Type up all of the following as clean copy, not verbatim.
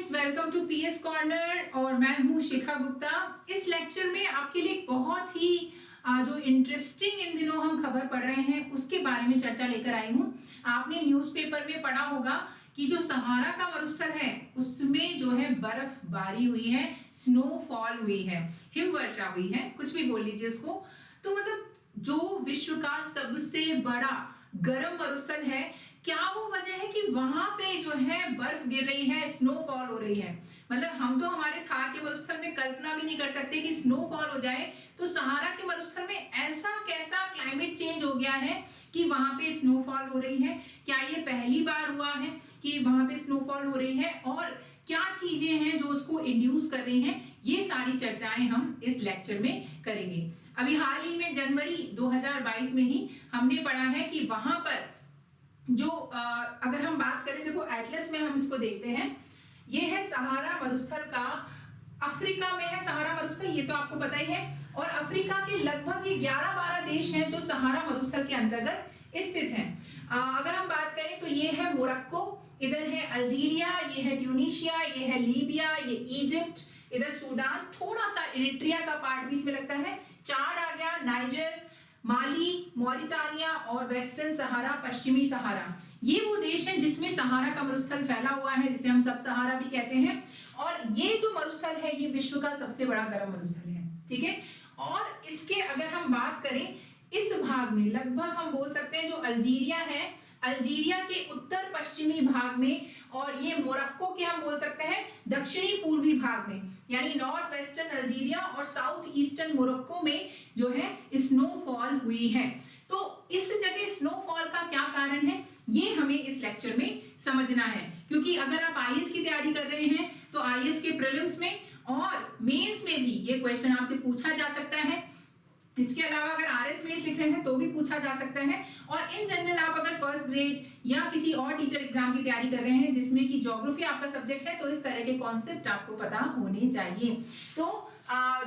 Students, welcome to PS corner और मैं हूं शिखा गुप्ता। इस लेक्चर में आपके लिए बहुत ही जो इंटरेस्टिंग इन दिनों हम खबर पढ़ रहे हैं उसके बारे में चर्चा लेकर आई हूं। आपने न्यूज़पेपर में पढ़ा होगा कि जो सहारा का मरुस्थल है उसमें जो है बर्फबारी हुई है, स्नोफॉल हुई है, हिमवर्षा हुई है, कुछ भी बोल लीजिए उसको। तो मतलब जो विश्व का सबसे बड़ा गर्म मरुस्थल है, क्या वो वजह है कि वहां पे जो है बर्फ गिर रही है, स्नोफॉल हो रही है। मतलब हम तो हमारे थार के मरुस्थल में कल्पना भी नहीं कर सकते कि स्नोफॉल हो जाए, तो सहारा के मरुस्थल में ऐसा कैसा क्लाइमेट चेंज हो गया है कि वहां पे स्नोफॉल हो रही है। क्या ये पहली बार हुआ है कि वहां पे स्नोफॉल हो रही है, और क्या चीजें हैं जो उसको इंड्यूस कर रही हैं, ये सारी चर्चाएं हम इस लेक्चर में करेंगे। अभी हाल ही में जनवरी 2022 में ही हमने पढ़ा है कि वहां पर जो अगर हम बात करें, देखो एटलस में हम इसको देखते हैं, ये है सहारा मरुस्थल का, अफ्रीका में है सहारा मरुस्थल, ये तो आपको पता ही है। और अफ्रीका के लगभग ये 11-12 देश हैं जो सहारा मरुस्थल के अंतर्गत स्थित हैं। अगर हम बात करें तो ये है मोरक्को, इधर है अल्जीरिया, ये है ट्यूनीशिया, ये है लीबिया, ये इजिप्ट, इधर सूडान, थोड़ा सा इरिट्रिया का पार्ट भी इसमें लगता है, चाड आ गया, नाइजर, माली, मॉरिटानिया और वेस्टर्न सहारा, पश्चिमी सहारा। ये वो देश हैं जिसमें सहारा का मरुस्थल फैला हुआ है, जिसे हम सब सहारा भी कहते हैं। और ये जो मरुस्थल है ये विश्व का सबसे बड़ा गर्म मरुस्थल है, ठीक है। और इसके अगर हम बात करें, इस भाग में लगभग हम बोल सकते हैं जो अल्जीरिया है, अल्जीरिया के उत्तर पश्चिमी भाग में, और ये मोरक्को के हम बोल सकते हैं दक्षिणी पूर्वी भाग में, यानी नॉर्थ वेस्टर्न अल्जीरिया और साउथ ईस्टर्न मोरक्को में जो है स्नोफॉल हुई है। तो इस जगह स्नोफॉल का क्या कारण है, ये हमें इस लेक्चर में समझना है। क्योंकि अगर आप आईएएस की तैयारी कर रहे हैं तो आईएएस के प्रीलिम्स में और मेंस में भी ये क्वेश्चन आपसे पूछा जा सकता है। इसके अलावा अगर आरएस मेंस लिख रहे हैं तो भी पूछा जा सकता है। और इन जनरल आप अगर फर्स्ट ग्रेड या किसी और टीचर एग्जाम की तैयारी कर रहे हैं जिसमें कि ज्योग्राफी आपका सब्जेक्ट है, तो इस तरह के कॉन्सेप्ट आपको पता होने चाहिए। तो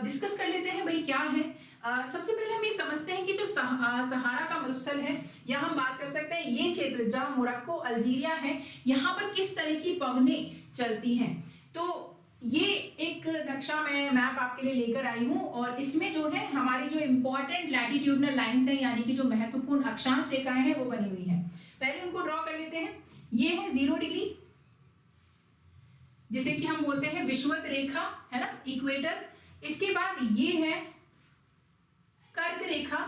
डिस्कस कर लेते हैं भाई क्या है। सबसे पहले हम ये समझते हैं कि जो सहारा का मरुस्थल है, यहाँ हम बात कर सकते हैं ये क्षेत्र जहाँ मोरक्को अल्जीरिया है, यहाँ पर किस तरह की पवनें चलती हैं। तो ये एक नक्शा मैं मैप आपके लिए लेकर आई हूँ, और इसमें जो है हमारी जो इंपॉर्टेंट लैटिट्यूडनल लाइंस हैं, यानी कि जो महत्वपूर्ण अक्षांश रेखाएं हैं वो बनी हुई हैं। पहले उनको ड्रॉ कर लेते हैं। ये है 0 डिग्री, जिसे कि हम बोलते हैं विषुवत रेखा, है ना, इक्वेटर। इसके बाद ये है कर्क रेखा,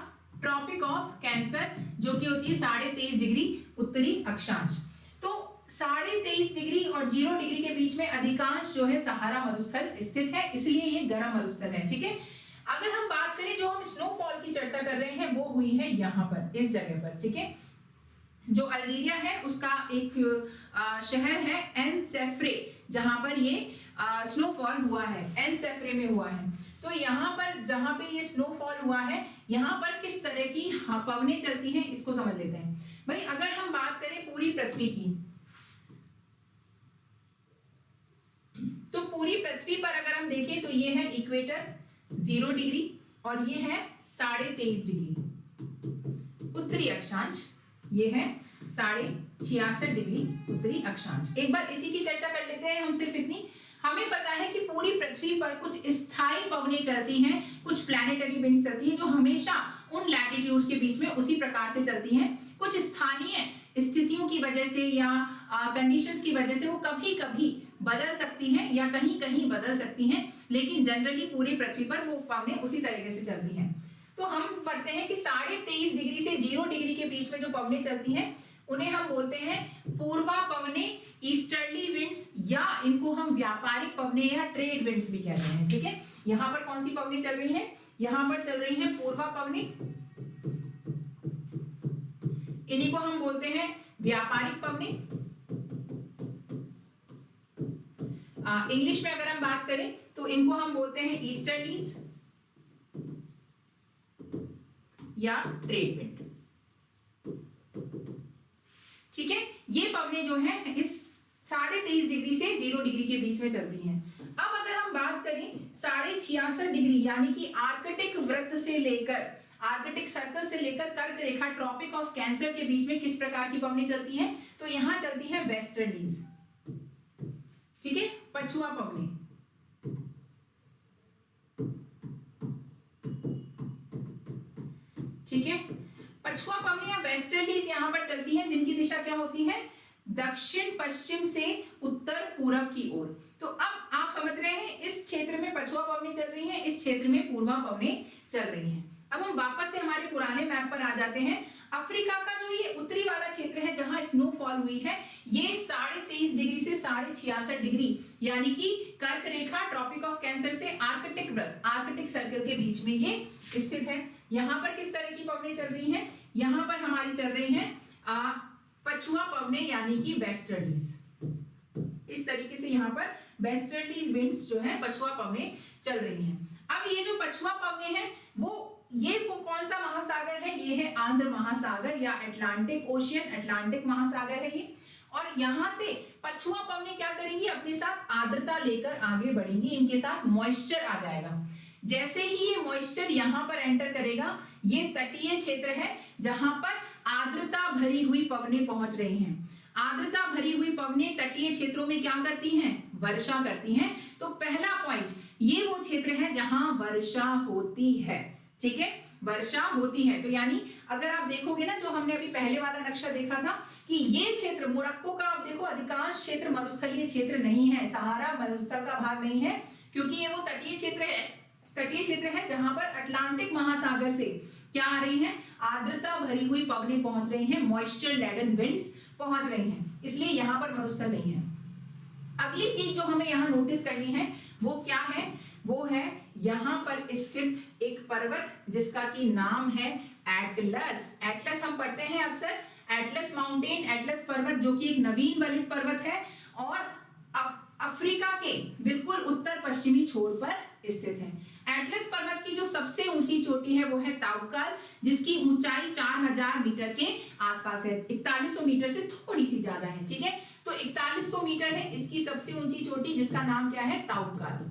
ट्रॉपिक ऑफ कैंसर, जो कि होती है 23.5 डिग्री उत्तरी अक्षांश। तो 23.5 डिग्री और 0 डिग्री के बीच में अधिकांश जो है सहारा मरुस्थल स्थित है, इसलिए ये गर्म मरुस्थल है, ठीक है। अगर हम बात करें, जो हम स्नोफॉल की चर्चा कर रहे हैं वो हुई है यहाँ पर, इस जगह पर, ठीक है। जो अल्जीरिया है उसका एक शहर है एनसेफ्रे, जहां पर ये स्नोफॉल हुआ है, एनसेफ्रे में हुआ है। तो यहाँ पर जहां पे ये स्नोफॉल हुआ है, यहाँ पर किस तरह की पवनें चलती हैं इसको समझ लेते हैं भाई। अगर हम बात करें पूरी पृथ्वी की, तो पूरी पृथ्वी पर अगर हम देखें तो ये है इक्वेटर 0 डिग्री और ये है 23.5 डिग्री उत्तरी अक्षांश, ये है 66.5 डिग्री उत्तरी अक्षांश। एक बार इसी की चर्चा कर लेते हैं हम। सिर्फ इतनी हमें पता है कि पूरी पृथ्वी पर कुछ स्थायी पवनें चलती हैं, कुछ प्लैनेटरी विंड्स चलती हैं जो हमेशा उन लैटिट्यूड्स के बीच में उसी प्रकार से चलती हैं। कुछ स्थानीय स्थितियों की वजह से या कंडीशंस की वजह से वो कभी कभी बदल सकती हैं या कहीं कहीं बदल सकती हैं, लेकिन जनरली पूरी पृथ्वी पर वो पवनें उसी तरीके से चलती हैं। तो हम पढ़ते हैं कि 23.5 डिग्री से 0 डिग्री के बीच में जो पवनें चलती हैं उन्हें हम बोलते हैं पूर्वा पवनें, ईस्टर्ली विंड्स, या इनको हम व्यापारिक पवनें या ट्रेड विंड्स भी कहते हैं, ठीक है। यहाँ पर कौन सी पवनें चल रही हैं, यहाँ पर चल रही हैं पूर्वा पवनें, इन्हीं को हम बोलते हैं व्यापारिक पवनें। इंग्लिश में अगर हम बात करें तो इनको हम बोलते हैं ईस्टर्लीज या ट्रेड विंड, ठीक है। ये पवनें जो हैं इस 23.5 डिग्री से 0 डिग्री के बीच में चलती हैं। अब अगर हम बात करें 66.5 डिग्री यानी कि आर्कटिक वृत्त से लेकर, आर्कटिक सर्कल से लेकर कर्क रेखा, ट्रॉपिक ऑफ कैंसर के बीच में किस प्रकार की पवनें चलती हैं, तो यहाँ चलती है वेस्टर्लीज, ठीक है। पछुआ पवनी। ठीक है, पछुआ पवनी या वेस्टर्लीज यहाँ पर चलती हैं, जिनकी दिशा क्या होती है, दक्षिण पश्चिम से उत्तर पूरब की ओर। तो अब आप समझ रहे हैं, इस क्षेत्र में पछुआ पवनी चल रही है, इस क्षेत्र में पूर्वा पवनी चल रही है। अब हम वापस से हमारे पुराने मैप पर आ जाते हैं। अफ्रीका का जो ये उत्तरी वाला क्षेत्र है जहां स्नोफॉल हुई है, ये 23.5 डिग्री से 66.5 डिग्री यानी कि कर्क रेखा, ट्रॉपिक ऑफ कैंसर से आर्कटिक वृत्त, आर्कटिक सर्कल के बीच में ये स्थित है। यहाँ पर किस तरह की पवनें चल रही हैं, यहाँ पर हमारी चल रही हैं पछुआ पवनें यानी कि वेस्टर्लीज। इस तरीके से यहाँ पर वेस्टर्लीज विंड्स जो है पछुआ पवनें चल रही हैं। अब ये जो पछुआ पवनें हैं ये कौन सा महासागर है, ये है आंध्र महासागर या अटलांटिक ओशियन, अटलांटिक महासागर है ये। और यहाँ से पछुआ पवनें क्या करेंगी, अपने साथ आर्द्रता लेकर आगे बढ़ेंगी, इनके साथ मॉइस्चर आ जाएगा। जैसे ही ये मॉइस्चर यहाँ पर एंटर करेगा, ये तटीय क्षेत्र है जहां पर आर्द्रता भरी हुई पवनें पहुंच रही हैं। आर्द्रता भरी हुई पवनें तटीय क्षेत्रों में क्या करती हैं, वर्षा करती हैं। तो पहला पॉइंट, ये वो क्षेत्र है जहां वर्षा होती है। ठीक है, वर्षा होती है। तो यानी अगर आप देखोगे ना, जो हमने अभी पहले वाला नक्शा देखा था कि ये क्षेत्र मोरक्को का, आप देखो अधिकांश क्षेत्र मरुस्थलीय क्षेत्र नहीं है, सहारा मरुस्थल का भाग नहीं है, क्योंकि ये वो तटीय क्षेत्र है, तटीय क्षेत्र है जहां पर अटलांटिक महासागर से क्या आ रही है, आर्द्रता भरी हुई पवनें पहुंच रही हैं, मॉइस्चर लेडन विंड्स पहुंच रही हैं, इसलिए यहाँ पर मरुस्थल नहीं है। अगली चीज जो हमें यहाँ नोटिस करनी है वो क्या है, वो है यहाँ पर स्थित एक पर्वत जिसका की नाम है एटलस। एटलस हम पढ़ते हैं अक्सर, एटलस माउंटेन, एटलस पर्वत जो कि एक नवीन वलित पर्वत है और अफ्रीका के बिल्कुल उत्तर पश्चिमी छोर पर स्थित है। एटलस पर्वत की जो सबसे ऊंची चोटी है वो है ताउकाल, जिसकी ऊंचाई 4000 मीटर के आसपास है, 4100 मीटर से थोड़ी सी ज्यादा है। ठीक है, तो 4100 मीटर है इसकी सबसे ऊंची चोटी, जिसका नाम क्या है, ताउकाल।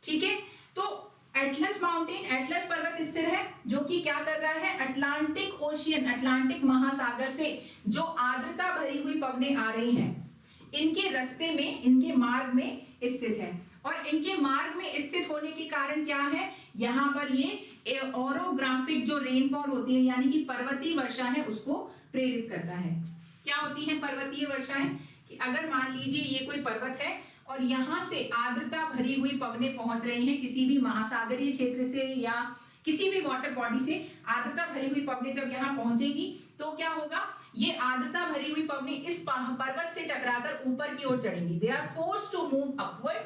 ठीक है, तो एटलस माउंटेन, एटलस पर्वत स्थिर है जो कि क्या कर रहा है, अटलांटिक ओशियन, अटलांटिक महासागर से जो आर्द्रता भरी हुई पवनें आ रही हैं, इनके रास्ते में, इनके मार्ग में स्थित है। और इनके मार्ग में स्थित होने के कारण क्या है, यहाँ पर ये ओरोग्राफिक जो रेनफॉल होती है यानी कि पर्वतीय वर्षा है, उसको प्रेरित करता है। क्या होती है पर्वतीय वर्षा है कि अगर मान लीजिए ये कोई पर्वत है और यहाँ से आर्द्रता भरी हुई पवनें पहुंच रही हैं, किसी भी महासागरीय क्षेत्र से या किसी भी वाटर बॉडी से आर्द्रता भरी हुई पवनें जब यहाँ पहुंचेंगी तो क्या होगा, ये आर्द्रता भरी हुई पवनें इस पर्वत से टकराकर ऊपर की ओर चढ़ेंगी। They are forced to move upward,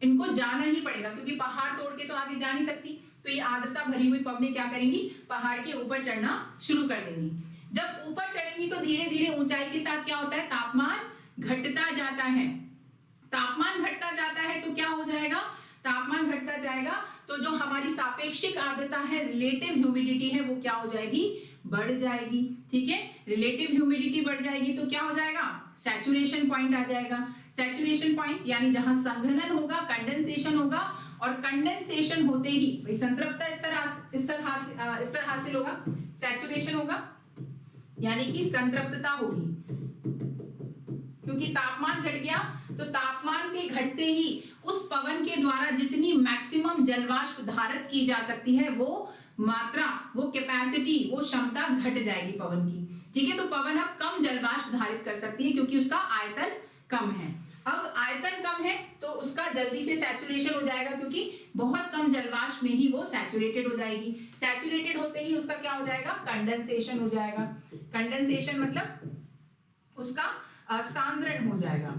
इनको जाना ही पड़ेगा क्योंकि पहाड़ तोड़ के तो आगे जा नहीं सकती। तो ये आर्द्रता भरी हुई पवनें क्या करेंगी, पहाड़ के ऊपर चढ़ना शुरू कर देंगी। जब ऊपर चढ़ेंगी तो धीरे धीरे ऊंचाई के साथ क्या होता है, तापमान घटता जाता है। तापमान घटता जाता है तो क्या हो जाएगा, तापमान घटता जाएगा तो जो हमारी सापेक्षिक आर्द्रता है, रिलेटिव ह्यूमिडिटी है, वो क्या हो जाएगी, बढ़ जाएगी। ठीक है, रिलेटिव ह्यूमिडिटी बढ़ जाएगी तो क्या हो जाएगा, सैचुरेशन पॉइंट आ जाएगा। सैचुरेशन पॉइंट यानी जहां संघनन होगा, कंडेंसेशन होगा, और कंडेंसेशन होते ही भाई संतृप्तता स्तर हासिल होगा, सैचुरेशन होगा यानी कि संतृप्तता होगी। क्योंकि तापमान घट गया तो तापमान के घटते ही उस पवन के द्वारा जितनी मैक्सिमम जलवाष्प धारित की जा सकती है वो मात्रा, वो कैपेसिटी, वो क्षमता घट जाएगी पवन की। ठीक है, तो पवन अब कम जलवाष्प धारित कर सकती है क्योंकि उसका आयतन कम है। अब आयतन कम है तो उसका जल्दी से सैचुरेशन हो जाएगा क्योंकि बहुत कम जलवाष्प में ही वो सैचुरेटेड हो जाएगी। सैचुरेटेड होते ही उसका क्या हो जाएगा, कंडेंसेशन हो जाएगा। कंडेंसेशन मतलब उसका सांद्रण हो जाएगा,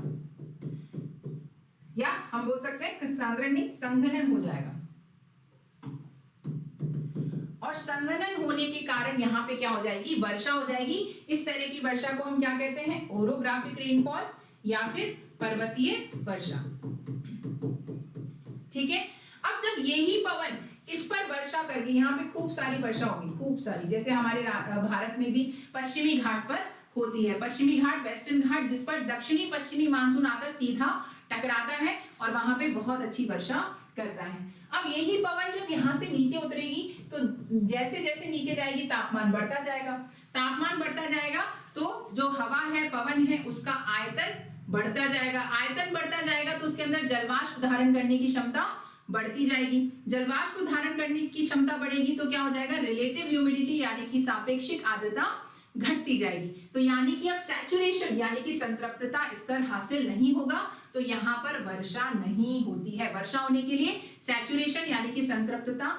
या हम बोल सकते हैं सांद्रण नहीं, संघनन हो जाएगा। और संघनन होने के कारण यहाँ पे क्या हो जाएगी, वर्षा हो जाएगी। इस तरह की वर्षा को हम क्या कहते हैं, ओरोग्राफिक रेनफॉल या फिर पर्वतीय वर्षा। ठीक है, अब जब यही पवन इस पर वर्षा करके, यहाँ पे खूब सारी वर्षा होगी, खूब सारी, जैसे हमारे भारत में भी पश्चिमी घाट पर होती है, पश्चिमी घाट, वेस्टर्न घाट, जिस पर दक्षिणी पश्चिमी मानसून आकर सीधा टकराता है और वहां पे बहुत अच्छी वर्षा करता है। अब यही पवन जब यहाँ से नीचे उतरेगी तो जैसे जैसे नीचे जाएगी तापमान बढ़ता जाएगा। तापमान बढ़ता बढ़ता जाएगा तो जो हवा है, पवन है, उसका आयतन बढ़ता जाएगा। आयतन बढ़ता जाएगा तो उसके अंदर जलवाष्प धारण करने की क्षमता बढ़ती जाएगी। जलवाष्प धारण करने की क्षमता बढ़ेगी तो क्या हो जाएगा, रिलेटिव ह्यूमिडिटी यानी कि सापेक्षिक आर्द्रता घटती जाएगी। तो यानी कि अब सैचुरेशन यानी कि संतृप्तता स्तर हासिल नहीं होगा, तो यहाँ पर वर्षा नहीं होती है। वर्षा होने के लिए सैचुरेशन यानी कि संतृप्तता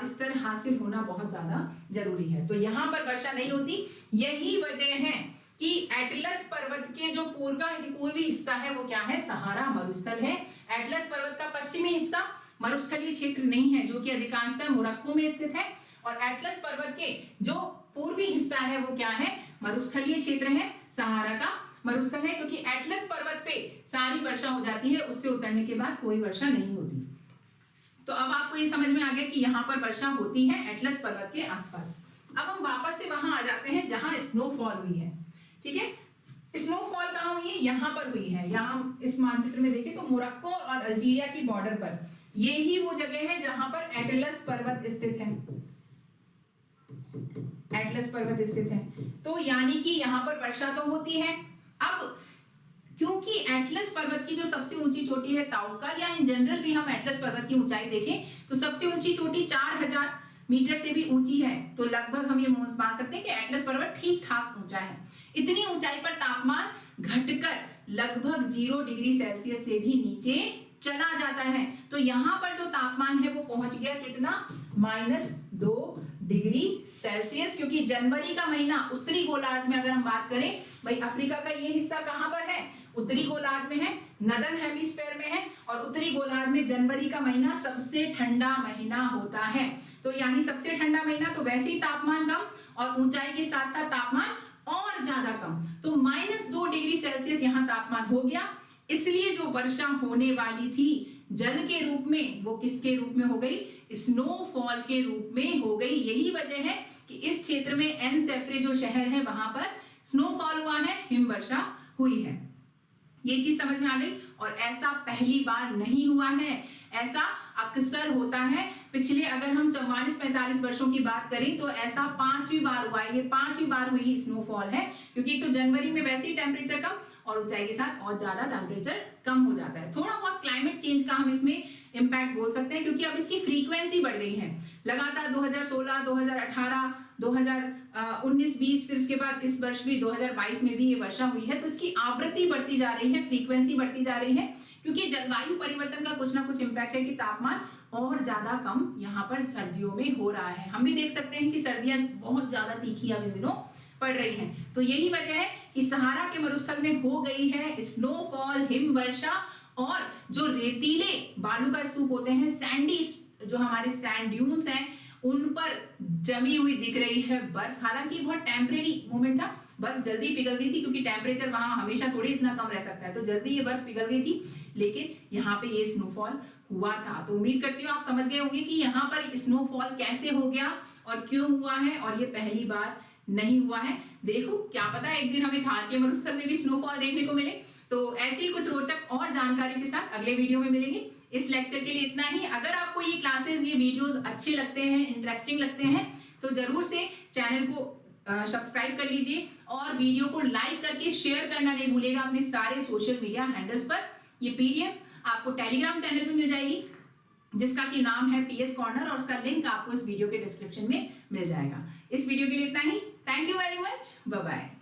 स्तर हासिल होना बहुत ज्यादा जरूरी है। तो यहाँ पर वर्षा नहीं होती। यही वजह है कि एटलस पर्वत के जो पूर्वी हिस्सा है वो क्या है, सहारा मरुस्थल है। एटलस पर्वत का पश्चिमी हिस्सा मरुस्थलीय क्षेत्र नहीं है, जो कि अधिकांशतः मोरक्को में स्थित है। और एटलस पर्वत के जो पूर्वी हिस्सा है वो क्या है, मरुस्थलीय क्षेत्र है, सहारा का मरुस्थल है। क्योंकि एटलस पर्वत पे सारी वर्षा हो जाती है, उससे उतरने के बाद कोई वर्षा नहीं होती। तो अब आपको ये समझ में आ गया कि यहाँ पर वर्षा होती है एटलस पर्वत के आसपास। अब हम वापस से वहां आ जाते हैं जहां स्नोफॉल हुई है। ठीक है, स्नोफॉल कहाँ हुई है, यहाँ पर हुई है। यहाँ इस मानचित्र में देखें तो मोरक्को और अल्जीरिया की बॉर्डर पर ये ही वो जगह है जहां पर एटलस पर्वत स्थित है। एटलस पर्वत स्थित है, तो यानी कि यहाँ पर वर्षा तो होती है। अब क्योंकि एटलस पर्वत की जो सबसे ऊंची चोटी है ताउक्कल, या इन जनरल भी हम एटलस पर्वत की ऊंचाई देखें तो सबसे ऊंची चोटी 4000 मीटर से भी ऊंची है। तो लगभग हम ये मान सकते हैं कि एटलस पर्वत ठीक ठाक ऊंचा है। इतनी ऊंचाई पर तापमान घटकर लगभग 0 डिग्री सेल्सियस से भी नीचे चला जाता है। तो यहाँ पर जो तापमान है वो पहुंच गया कितना, -2 डिग्री सेल्सियस। क्योंकि जनवरी का महीना उत्तरी गोलार्ध में अगर हम बात करें, भाई अफ्रीका का ये हिस्सा कहाँ पर है, उत्तरी गोलार्ध में है, नदर्न हेमिस्फीयर में है। और उत्तरी गोलार्ध में जनवरी का महीना सबसे ठंडा महीना होता है। तो यानी सबसे ठंडा महीना, तो वैसे ही तापमान कम और ऊंचाई के साथ साथ तापमान और ज्यादा कम। तो -2 डिग्री सेल्सियस यहाँ तापमान हो गया। इसलिए जो वर्षा होने वाली थी जल के रूप में, वो किसके रूप में हो गई, स्नोफॉल के रूप में हो गई। यही वजह है कि इस क्षेत्र में एनसेफ्रे जो शहर है वहां पर स्नोफॉल हुआ है, हिमवर्षा हुई है। ये चीज समझ में आ गई। और ऐसा पहली बार नहीं हुआ है, ऐसा अक्सर होता है। पिछले अगर हम 44-45 वर्षों की बात करें तो ऐसा 5वीं बार हुआ है। ये 5वीं बार हुई स्नोफॉल है। क्योंकि तो जनवरी में वैसे ही टेम्परेचर कम और ऊंचाई के साथ और ज्यादा टेम्परेचर कम हो जाता है। थोड़ा बहुत क्लाइमेट चेंज का हम इसमें इम्पैक्ट बोल सकते हैं, क्योंकि अब इसकी फ्रीक्वेंसी बढ़ गई है लगातार। 2016, 2018, 2019-20, फिर उसके बाद इस वर्ष भी 2022 में भी ये वर्षा हुई है। तो इसकी आवृत्ति बढ़ती जा रही है, फ्रीक्वेंसी बढ़ती जा रही है। क्योंकि जलवायु परिवर्तन का कुछ ना कुछ इम्पैक्ट है कि तापमान और ज्यादा कम यहाँ पर सर्दियों में हो रहा है। हम भी देख सकते हैं कि सर्दियां बहुत ज्यादा तीखी अब इन दिनों पड़ रही हैं। तो यही वजह है कि सहारा के मरुस्थल में हो गई है स्नोफॉल, हिमवर्षा। और जो रेतीले बालू का स्तूप होते हैं, सैंडी जो हमारे सैंड ड्यून्स हैं, उन पर जमी हुई दिख रही है बर्फ। हालांकि बहुत टेम्परेरी मोमेंट था, बर्फ जल्दी पिघल गई थी क्योंकि टेम्परेचर वहां हमेशा थोड़ी इतना कम रह सकता है, तो जल्दी ये बर्फ पिघल गई थी। लेकिन यहाँ पे ये स्नोफॉल हुआ था। तो उम्मीद करती हूँ आप समझ गए होंगे कि यहाँ पर स्नोफॉल कैसे हो गया और क्यों हुआ है, और ये पहली बार नहीं हुआ है। देखो क्या पता एक दिन हमें थार के मरुस्थल में भी स्नोफॉल देखने को मिले। तो ऐसी कुछ रोचक और जानकारी के साथ अगले वीडियो में मिलेंगे। इस लेक्चर के लिए इतना ही। अगर आपको ये क्लासेस, ये वीडियोस अच्छे लगते हैं, इंटरेस्टिंग लगते हैं, तो जरूर से चैनल को सब्सक्राइब कर लीजिए और वीडियो को लाइक करके शेयर करना नहीं भूलिएगा अपने सारे सोशल मीडिया हैंडल्स पर। ये पीडीएफ आपको टेलीग्राम चैनल पर मिल जाएगी, जिसका की नाम है पीएस कॉर्नर, और उसका लिंक आपको इस वीडियो के डिस्क्रिप्शन में मिल जाएगा। इस वीडियो के लिए इतना ही। Thank you very much, bye bye.